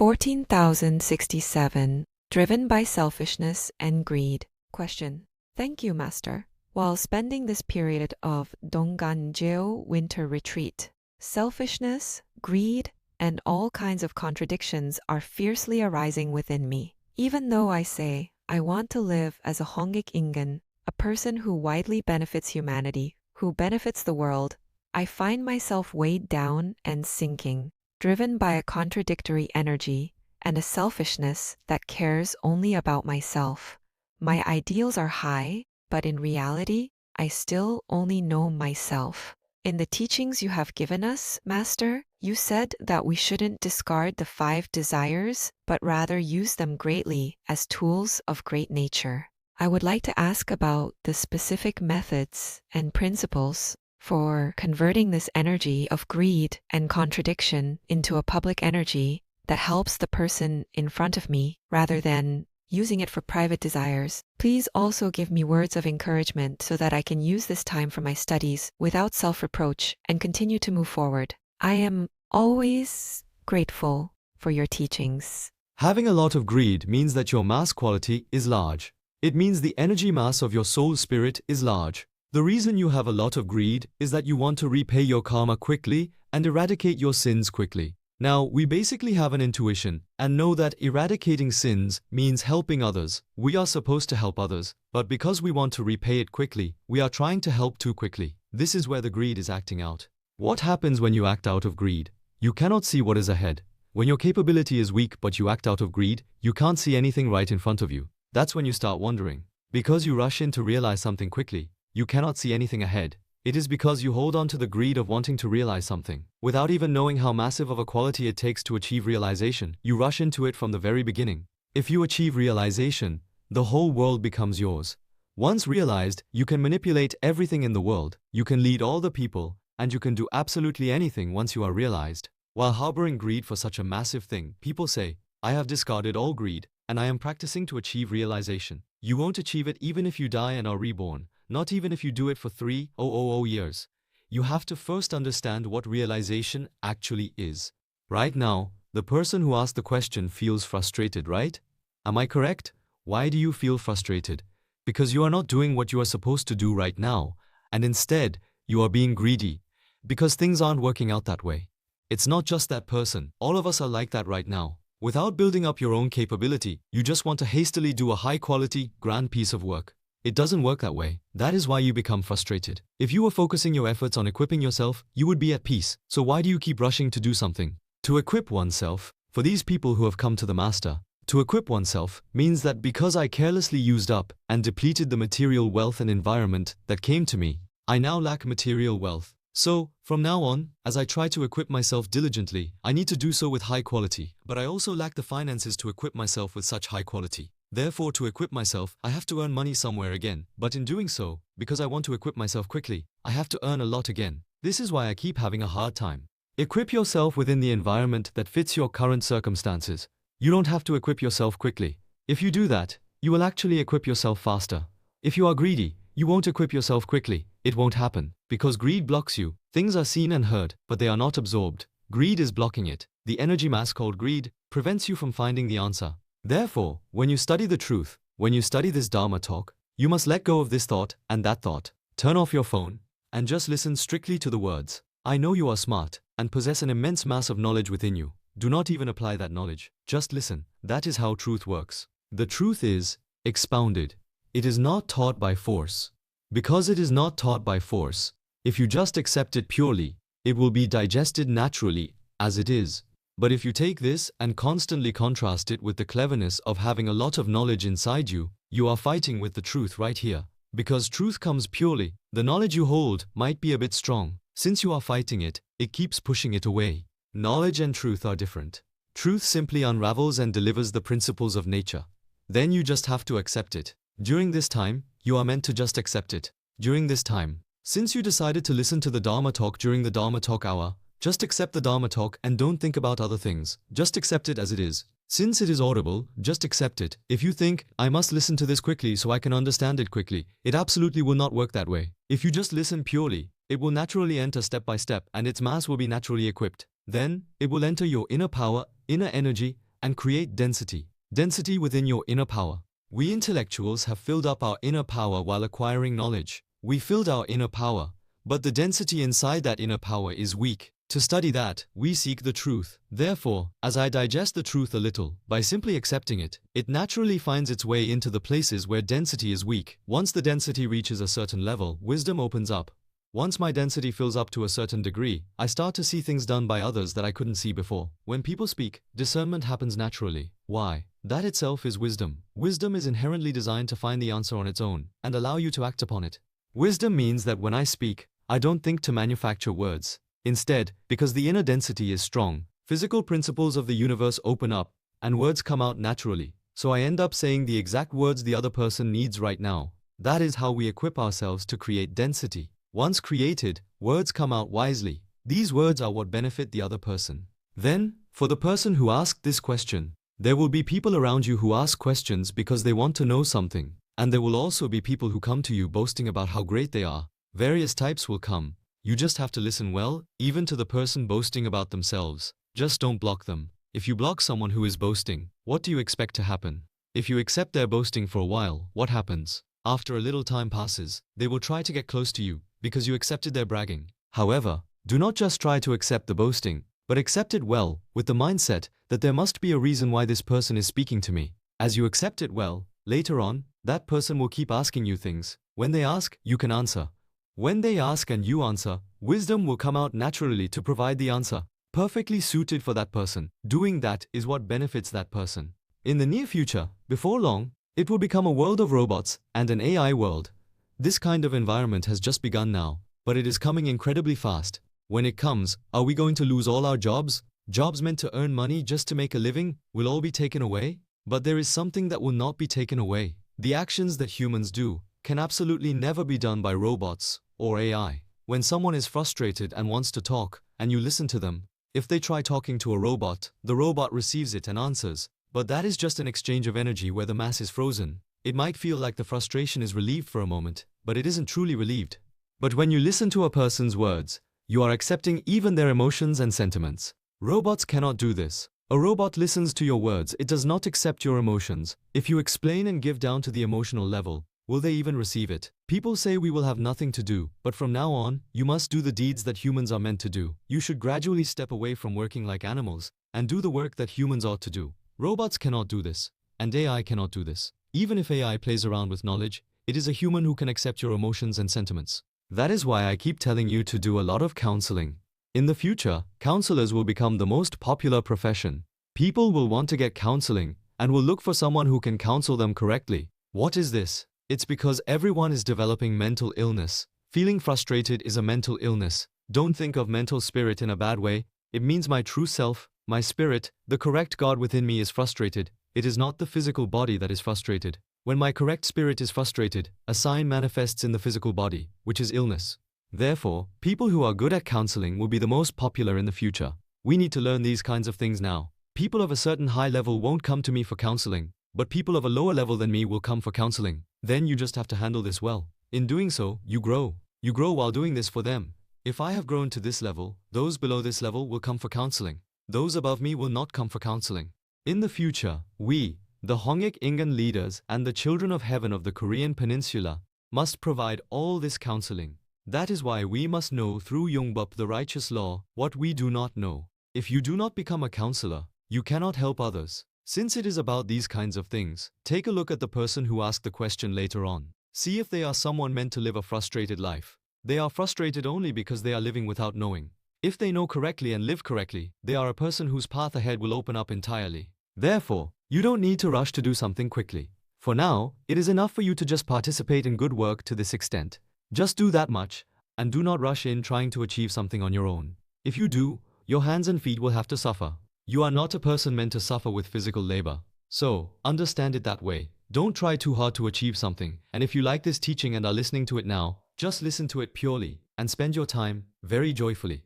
14,067. Driven by selfishness and greed. Question. Thank you, Master. While spending this period of Dongganjeo winter retreat, selfishness, greed, and all kinds of contradictions are fiercely arising within me. Even though I say I want to live as a Hongik Ingen, a person who widely benefits humanity, who benefits the world, I find myself weighed down and sinking, driven by a contradictory energy and a selfishness that cares only about myself. My ideals are high, but in reality, I still only know myself. In the teachings you have given us, Master, you said that we shouldn't discard the 5 desires, but rather use them greatly as tools of great nature. I would like to ask about the specific methods and principles for converting this energy of greed and contradiction into a public energy that helps the person in front of me rather than using it for private desires. Please also give me words of encouragement so that I can use this time for my studies without self-reproach and continue to move forward. I am always grateful for your teachings. Having a lot of greed means that your mass quality is large. It means the energy mass of your soul spirit is large. The reason you have a lot of greed is that you want to repay your karma quickly and eradicate your sins quickly. Now, we basically have an intuition and know that eradicating sins means helping others. We are supposed to help others, but because we want to repay it quickly, we are trying to help too quickly. This is where the greed is acting out. What happens when you act out of greed? You cannot see what is ahead. When your capability is weak but you act out of greed, you can't see anything right in front of you. That's when you start wondering. Because you rush in to realize something quickly, you cannot see anything ahead. It is because you hold on to the greed of wanting to realize something. Without even knowing how massive of a quality it takes to achieve realization, you rush into it from the very beginning. If you achieve realization, the whole world becomes yours. Once realized, you can manipulate everything in the world, you can lead all the people, and you can do absolutely anything once you are realized. While harboring greed for such a massive thing, people say, I have discarded all greed, and I am practicing to achieve realization. You won't achieve it even if you die and are reborn. Not even if you do it for 3,000 years. You have to first understand what realization actually is. Right now, the person who asked the question feels frustrated, right? Am I correct? Why do you feel frustrated? Because you are not doing what you are supposed to do right now, and instead, you are being greedy, because things aren't working out that way. It's not just that person. All of us are like that right now. Without building up your own capability, you just want to hastily do a high-quality, grand piece of work. It doesn't work that way. That is why you become frustrated. If you were focusing your efforts on equipping yourself, you would be at peace. So why do you keep rushing to do something? To equip oneself, for these people who have come to the Master, to equip oneself means that because I carelessly used up and depleted the material wealth and environment that came to me, I now lack material wealth. So, from now on, as I try to equip myself diligently, I need to do so with high quality. But I also lack the finances to equip myself with such high quality. Therefore, to equip myself, I have to earn money somewhere again. But in doing so, because I want to equip myself quickly, I have to earn a lot again. This is why I keep having a hard time. Equip yourself within the environment that fits your current circumstances. You don't have to equip yourself quickly. If you do that, you will actually equip yourself faster. If you are greedy, you won't equip yourself quickly. It won't happen. Because greed blocks you. Things are seen and heard, but they are not absorbed. Greed is blocking it. The energy mass called greed prevents you from finding the answer. Therefore, when you study the truth, when you study this Dharma talk, you must let go of this thought and that thought. Turn off your phone and just listen strictly to the words. I know you are smart and possess an immense mass of knowledge within you. Do not even apply that knowledge. Just listen. That is how truth works. The truth is expounded. It is not taught by force. Because it is not taught by force, if you just accept it purely, it will be digested naturally as it is. But if you take this and constantly contrast it with the cleverness of having a lot of knowledge inside you, you are fighting with the truth right here. Because truth comes purely, the knowledge you hold might be a bit strong. Since you are fighting it, it keeps pushing it away. Knowledge and truth are different. Truth simply unravels and delivers the principles of nature. Then you just have to accept it. During this time, you are meant to just accept it. During this time, since you decided to listen to the Dharma talk during the Dharma talk hour, just accept the Dharma talk and don't think about other things. Just accept it as it is. Since it is audible, just accept it. If you think, I must listen to this quickly so I can understand it quickly, it absolutely will not work that way. If you just listen purely, it will naturally enter step by step and its mass will be naturally equipped. Then, it will enter your inner power, inner energy, and create density. Density within your inner power. We intellectuals have filled up our inner power while acquiring knowledge. We filled our inner power, but the density inside that inner power is weak. To study that, we seek the truth. Therefore, as I digest the truth a little, by simply accepting it, it naturally finds its way into the places where density is weak. Once the density reaches a certain level, wisdom opens up. Once my density fills up to a certain degree, I start to see things done by others that I couldn't see before. When people speak, discernment happens naturally. Why? That itself is wisdom. Wisdom is inherently designed to find the answer on its own and allow you to act upon it. Wisdom means that when I speak, I don't think to manufacture words. Instead, because the inner density is strong, physical principles of the universe open up, and words come out naturally. So I end up saying the exact words the other person needs right now. That is how we equip ourselves to create density. Once created, words come out wisely. These words are what benefit the other person. Then, for the person who asked this question, there will be people around you who ask questions because they want to know something. And there will also be people who come to you boasting about how great they are. Various types will come. You just have to listen well, even to the person boasting about themselves. Just don't block them. If you block someone who is boasting, what do you expect to happen? If you accept their boasting for a while, what happens? After a little time passes, they will try to get close to you, because you accepted their bragging. However, do not just try to accept the boasting, but accept it well, with the mindset that there must be a reason why this person is speaking to me. As you accept it well, later on, that person will keep asking you things. When they ask, you can answer. When they ask and you answer, wisdom will come out naturally to provide the answer, perfectly suited for that person. Doing that is what benefits that person. In the near future, before long, it will become a world of robots and an AI world. This kind of environment has just begun now, but it is coming incredibly fast. When it comes, are we going to lose all our jobs? Jobs meant to earn money just to make a living will all be taken away? But there is something that will not be taken away. The actions that humans do can absolutely never be done by robots or AI. When someone is frustrated and wants to talk, and you listen to them, if they try talking to a robot, the robot receives it and answers. But that is just an exchange of energy where the mass is frozen. It might feel like the frustration is relieved for a moment, but it isn't truly relieved. But when you listen to a person's words, you are accepting even their emotions and sentiments. Robots cannot do this. A robot listens to your words, it does not accept your emotions. If you explain and give down to the emotional level, will they even receive it? People say we will have nothing to do, but from now on, you must do the deeds that humans are meant to do. You should gradually step away from working like animals and do the work that humans ought to do. Robots cannot do this, and AI cannot do this. Even if AI plays around with knowledge, it is a human who can accept your emotions and sentiments. That is why I keep telling you to do a lot of counseling. In the future, counselors will become the most popular profession. People will want to get counseling and will look for someone who can counsel them correctly. What is this? It's because everyone is developing mental illness. Feeling frustrated is a mental illness. Don't think of mental spirit in a bad way. It means my true self, my spirit, the correct God within me is frustrated. It is not the physical body that is frustrated. When my correct spirit is frustrated, a sign manifests in the physical body, which is illness. Therefore, people who are good at counseling will be the most popular in the future. We need to learn these kinds of things now. People of a certain high level won't come to me for counseling, but people of a lower level than me will come for counseling. Then you just have to handle this well. In doing so, you grow. You grow while doing this for them. If I have grown to this level, those below this level will come for counseling. Those above me will not come for counseling. In the future, we, the Hongik Ingan leaders and the children of heaven of the Korean peninsula, must provide all this counseling. That is why we must know through Yongbuk the righteous law what we do not know. If you do not become a counselor, you cannot help others. Since it is about these kinds of things, take a look at the person who asked the question later on. See if they are someone meant to live a frustrated life. They are frustrated only because they are living without knowing. If they know correctly and live correctly, they are a person whose path ahead will open up entirely. Therefore, you don't need to rush to do something quickly. For now, it is enough for you to just participate in good work to this extent. Just do that much, and do not rush in trying to achieve something on your own. If you do, your hands and feet will have to suffer. You are not a person meant to suffer with physical labor. So, understand it that way. Don't try too hard to achieve something, and if you like this teaching and are listening to it now, just listen to it purely, and spend your time very joyfully.